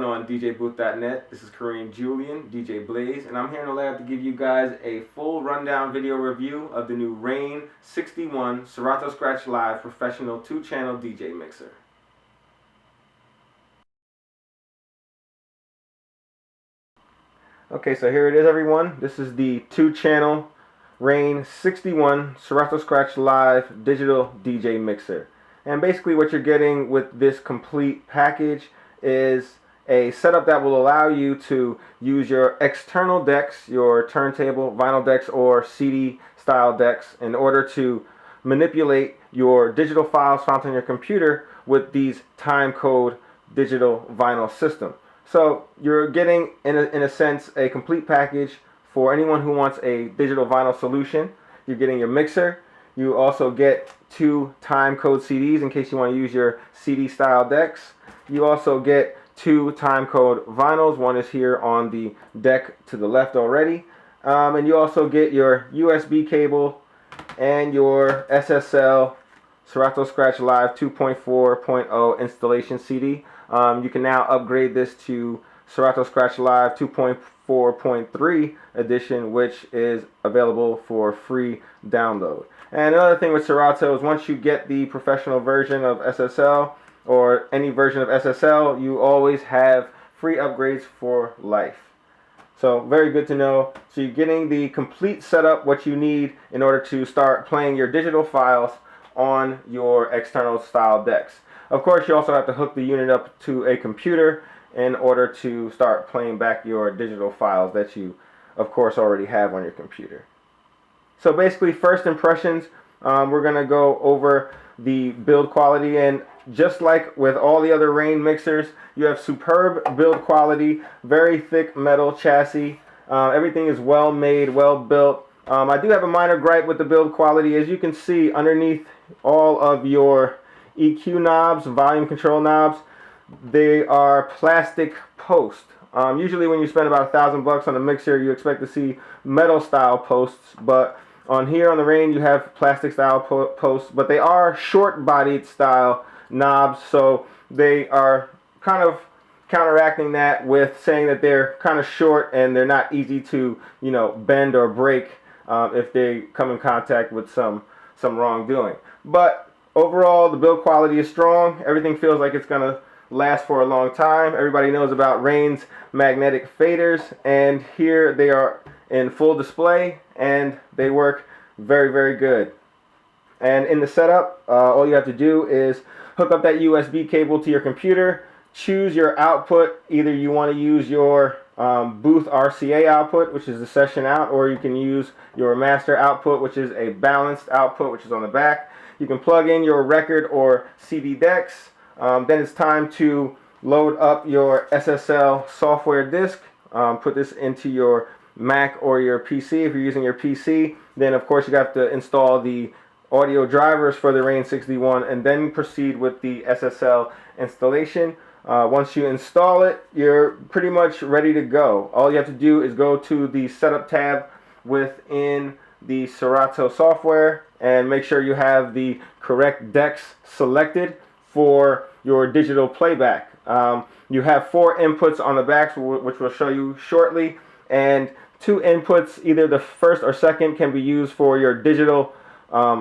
everyone on DJBooth.net. This is Korean Julian, DJ Blaze, and I'm here in the lab to give you guys a full rundown video review of the new Rane 61 Serato Scratch Live Professional 2-channel DJ mixer. Okay, so here it is, everyone. This is the 2-channel Rane 61 Serato Scratch Live digital DJ mixer. And basically what you're getting with this complete package is a setup that will allow you to use your external decks, your turntable, vinyl decks, or CD style decks in order to manipulate your digital files found on your computer with these timecode digital vinyl system. So you're getting, in a sense, a complete package for anyone who wants a digital vinyl solution. You're getting your mixer. You also get 2 timecode CDs in case you want to use your CD style decks. You also get 2 timecode vinyls. One is here on the deck to the left already. And you also get your USB cable and your SSL Serato Scratch Live 2.4.0 installation CD. You can now upgrade this to Serato Scratch Live 2.4.3 edition, which is available for free download. And another thing with Serato is once you get the professional version of SSL or any version of SSL, you always have free upgrades for life. So very good to know. So you're getting the complete setup, what you need in order to start playing your digital files on your external style decks. Of course, you also have to hook the unit up to a computer in order to start playing back your digital files that you, of course, already have on your computer. So basically, first impressions, we're going to go over the build quality. And just like with all the other Rane mixers, you have superb build quality, very thick metal chassis. Everything is well made, well built. I do have a minor gripe with the build quality. As you can see, underneath all of your EQ knobs, volume control knobs, they are plastic posts. Usually when you spend about $1,000 on a mixer, you expect to see metal style posts, but on here on the Rane you have plastic style posts, but they are short bodied style knobs, so they are kind of counteracting that with saying that they're kind of short and they're not easy to, you know, bend or break if they come in contact with some wrongdoing. But overall, the build quality is strong. Everything feels like it's going to last for a long time. Everybody knows about Rane's magnetic faders, and here they are in full display, and they work very, very good. And in the setup, all you have to do is hook up that USB cable to your computer, choose your output. Either you want to use your booth RCA output, which is the session out, or you can use your master output, which is a balanced output, which is on the back. You can plug in your record or CD decks. Then it's time to load up your SSL software disk. Put this into your Mac or your PC. If you're using your PC, then of course you have to install the audio drivers for the Rane 61 and then proceed with the SSL installation. Once you install it, you're pretty much ready to go. All you have to do is go to the setup tab within the Serato software and make sure you have the correct decks selected for your digital playback. You have 4 inputs on the back, which we'll show you shortly, and 2 inputs, either the first or second, can be used for your digital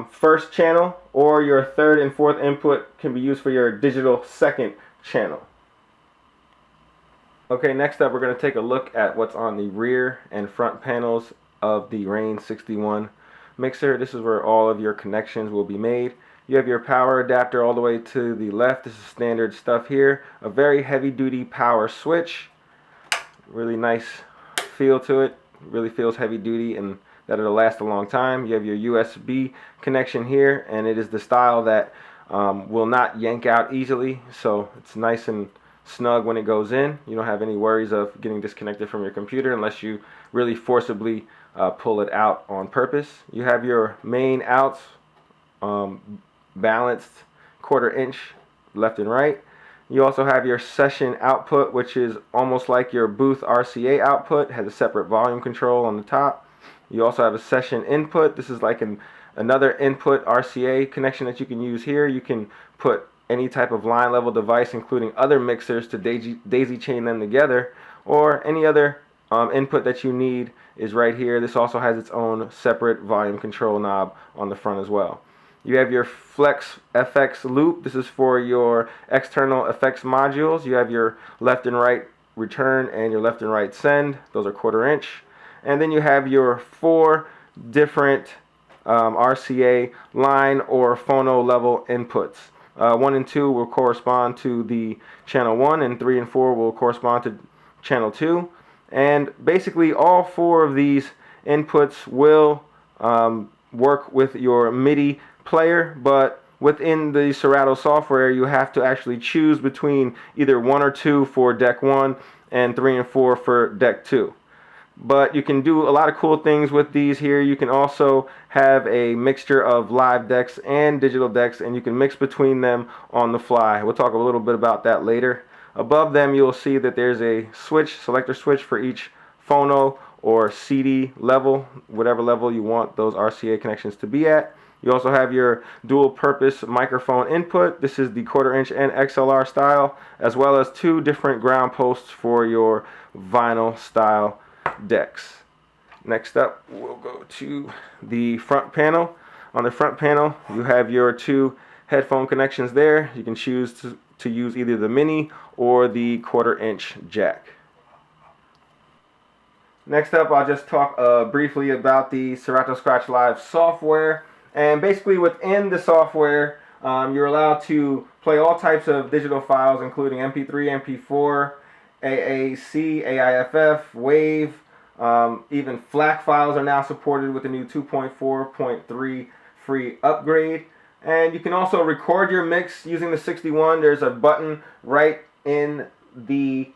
first channel, or your third and fourth input can be used for your digital second channel. Okay, next up we're going to take a look at what's on the rear and front panels of the Rane 61 mixer. This is where all of your connections will be made. You have your power adapter all the way to the left. This is standard stuff here. A very heavy duty power switch. Really nice feel to it. Really feels heavy duty and that it'll last a long time. You have your USB connection here, and it is the style that will not yank out easily, so it's nice and snug when it goes in. You don't have any worries of getting disconnected from your computer unless you really forcibly pull it out on purpose. You have your main outs balanced 1/4 inch left and right. You also have your session output, which is almost like your booth RCA output. It has a separate volume control on the top. You also have a session input. This is like another input RCA connection that you can use here. You can put any type of line level device, including other mixers, to daisy chain them together, or any other input that you need is right here. This also has its own separate volume control knob on the front as well. You have your Flex FX loop. This is for your external effects modules. You have your left and right return and your left and right send. Those are 1/4 inch. And then you have your 4 different RCA line or phono level inputs. 1 and 2 will correspond to the channel 1, and 3 and 4 will correspond to channel 2. And basically all 4 of these inputs will work with your MIDI player, but within the Serato software you have to actually choose between either 1 or 2 for deck 1 and 3 and 4 for deck 2. But you can do a lot of cool things with these here. You can also have a mixture of live decks and digital decks, and you can mix between them on the fly. We'll talk a little bit about that later. Above them you'll see that there's a switch, selector switch, for each phono or CD level, whatever level you want those RCA connections to be at. You also have your dual purpose microphone input. This is the 1/4 inch and XLR style, as well as 2 different ground posts for your vinyl style decks. Next up, we'll go to the front panel. On the front panel you have your 2 headphone connections there. You can choose to use either the mini or the 1/4 inch jack. Next up, I'll just talk briefly about the Serato Scratch Live software. And basically within the software you're allowed to play all types of digital files, including MP3, MP4, AAC, AIFF, WAV, even FLAC files are now supported with the new 2.4.3 free upgrade. And you can also record your mix using the 61. There's a button right in the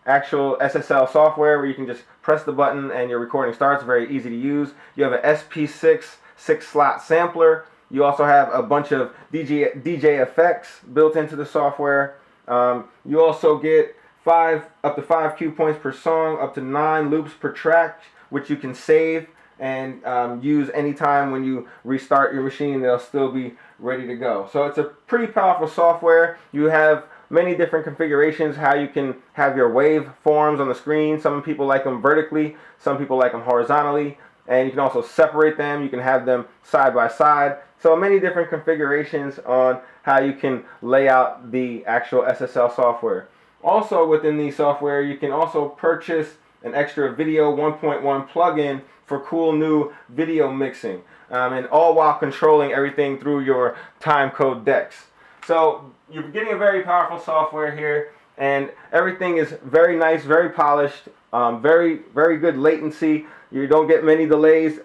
actual SSL software where you can just press the button and your recording starts. Very easy to use. You have an SP6 6-slot sampler. You also have a bunch of DJ effects built into the software. You also get up to 5 cue points per song, up to 9 loops per track, which you can save and use anytime when you restart your machine. They'll still be ready to go. So it's a pretty powerful software. You have many different configurations how you can have your wave forms on the screen. Some people like them vertically, some people like them horizontally, and you can also separate them. You can have them side by side. So many different configurations on how you can lay out the actual SSL software. Also within the software you can also purchase an extra video 1.1 plugin for cool new video mixing, and all while controlling everything through your timecode decks. So you're getting a very powerful software here, and everything is very nice, very polished, very good latency. You don't get many delays,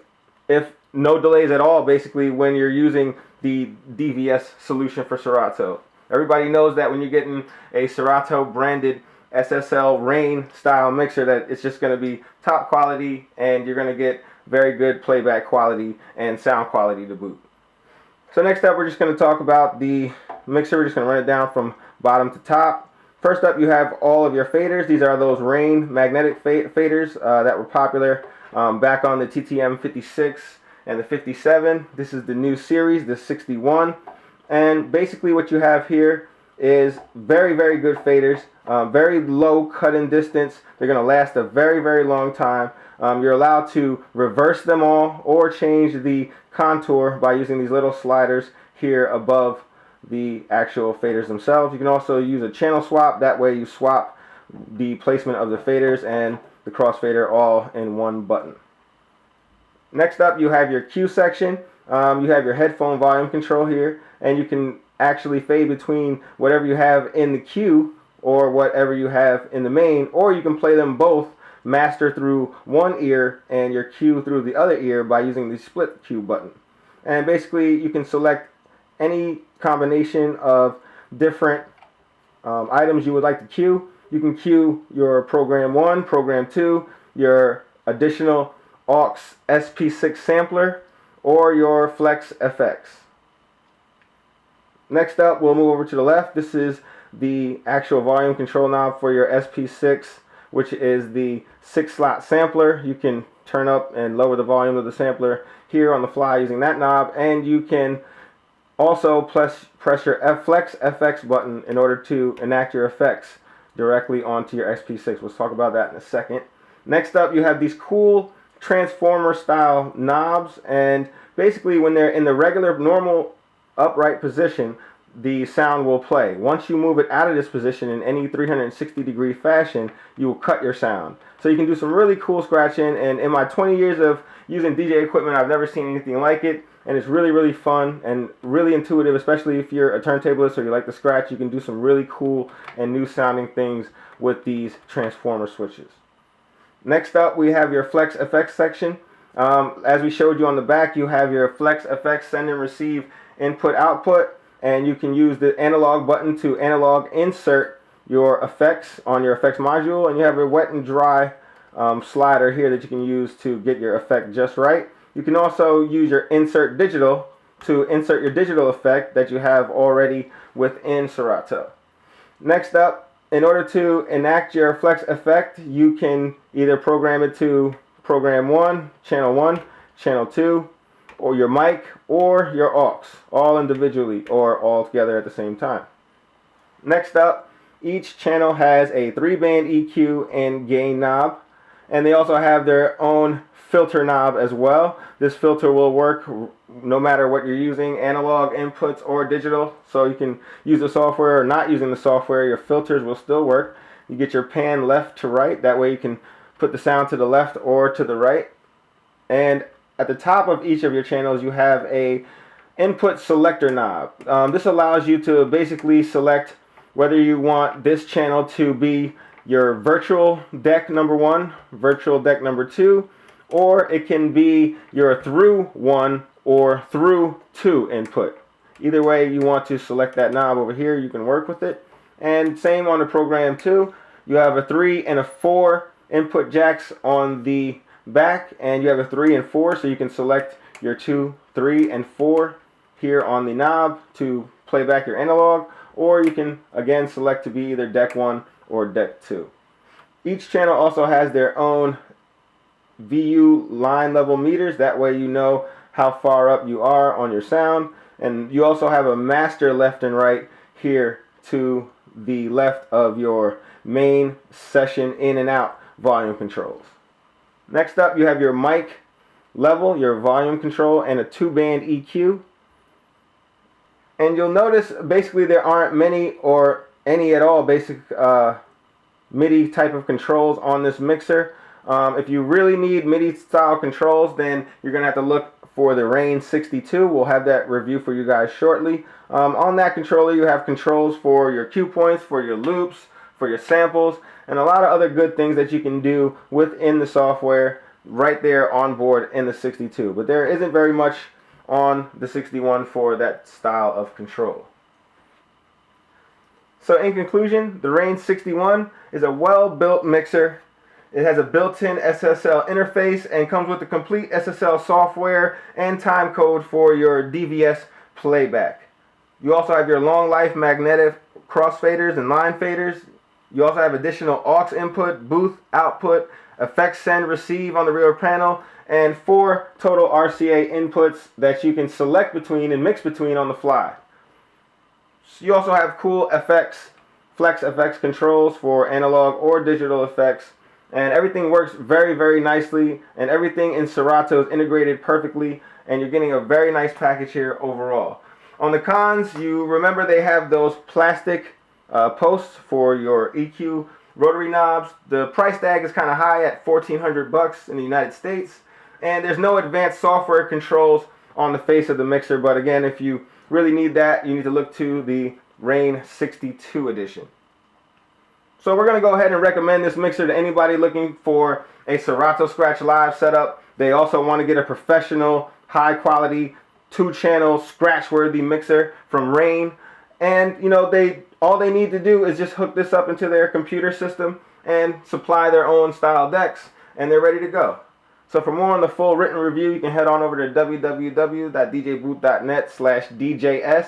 if no delays at all, basically, when you're using the DVS solution for Serato. Everybody knows that when you're getting a Serato branded SSL Rane style mixer, that it's just going to be top quality and you're going to get very good playback quality and sound quality to boot. So next up, we're just going to talk about the mixer. We're just going to run it down from bottom to top. First up, you have all of your faders. These are those Rane magnetic faders that were popular back on the TTM 56 and the 57. This is the new series, the 61. And basically what you have here is very good faders, very low cut-in distance. They're going to last a very long time. You're allowed to reverse them all or change the contour by using these little sliders here above the actual faders themselves. You can also use a channel swap. That way you swap the placement of the faders and the crossfader all in one button. Next up, you have your cue section. You have your headphone volume control here, and you can actually fade between whatever you have in the cue or whatever you have in the main, or you can play them both, master through one ear and your cue through the other ear by using the split cue button. And basically you can select any combination of different items you would like to cue. You can cue your program 1, program 2, your additional aux SP6 sampler, or your Flex FX. Next up, we'll move over to the left. This is the actual volume control knob for your SP6, which is the 6-slot sampler. You can turn up and lower the volume of the sampler here on the fly using that knob, and you can Also, press your Flex FX button in order to enact your effects directly onto your XP6. We'll talk about that in a second. Next up, you have these cool transformer style knobs, and basically when they're in the regular normal upright position, the sound will play. Once you move it out of this position in any 360-degree fashion, you will cut your sound. So you can do some really cool scratching, and in my 20 years of using DJ equipment, I've never seen anything like it, and it's really, really fun and really intuitive, especially if you're a turntablist or you like to scratch. You can do some really cool and new sounding things with these transformer switches. Next up, we have your Flex FX section. As we showed you on the back, you have your Flex FX send and receive input output, and you can use the analog button to analog insert your effects on your effects module, and you have a wet and dry slider here that you can use to get your effect just right. You can also use your insert digital to insert your digital effect that you have already within Serato. Next up, in order to enact your Flex effect, you can either program it to program 1, channel 2, or your mic, or your aux, all individually or all together at the same time. Next up, each channel has a 3-band EQ and gain knob, and they also have their own filter knob as well. This filter will work no matter what you're using, analog inputs or digital, so you can use the software or not using the software, your filters will still work. You get your pan left to right, that way you can put the sound to the left or to the right. And at the top of each of your channels, you have a input selector knob. This allows you to basically select whether you want this channel to be your virtual deck number 1, virtual deck number 2, or it can be your through 1 or through 2 input. Either way you want to select that knob over here, you can work with it. And same on the program 2. You have a 3 and a 4 input jacks on the back, and you have a 3 and 4, so you can select your 2, 3, and 4 here on the knob to play back your analog, or you can again select to be either deck 1 or deck 2. Each channel also has their own VU line level meters, that way you know how far up you are on your sound, and you also have a master left and right here to the left of your main session in and out volume controls. Next up, you have your mic level, your volume control, and a 2-band EQ. And you'll notice basically there aren't many or any at all basic MIDI type of controls on this mixer. If you really need MIDI style controls, then you're going to have to look for the Rane 62. We'll have that review for you guys shortly. On that controller, you have controls for your cue points, for your loops, for your samples, and a lot of other good things that you can do within the software right there on board in the 62. But there isn't very much on the 61 for that style of control. So in conclusion, the Rane 61 is a well-built mixer. It has a built-in SSL interface and comes with the complete SSL software and timecode for your DVS playback. You also have your long life magnetic crossfaders and line faders. You also have additional aux input, booth output, effects send receive on the rear panel, and 4 total RCA inputs that you can select between and mix between on the fly. You also have cool effects, Flex FX controls for analog or digital effects, and everything works very, very nicely, and everything in Serato is integrated perfectly, and you're getting a very nice package here overall. On the cons, you remember they have those plastic posts for your EQ rotary knobs. The price tag is kind of high at $1,400 in the United States, and there's no advanced software controls on the face of the mixer. But again, if you really need that, you need to look to the Rane 62 edition. So we're going to go ahead and recommend this mixer to anybody looking for a Serato Scratch Live setup. They also want to get a professional, high quality, 2-channel scratch worthy mixer from Rane. And you know, all they need to do is just hook this up into their computer system and supply their own style decks, and they're ready to go. So for more on the full written review, you can head on over to www.djbooth.net/DJS.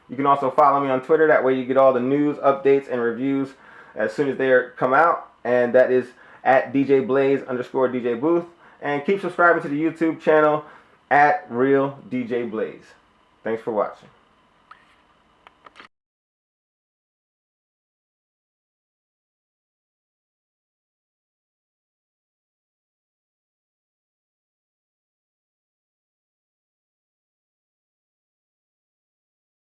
You can also follow me on Twitter. That way you get all the news, updates, and reviews as soon as they come out. And that is at DJBlaze_DJBooth. And keep subscribing to the YouTube channel at Real DJ Blaze. Thanks for watching.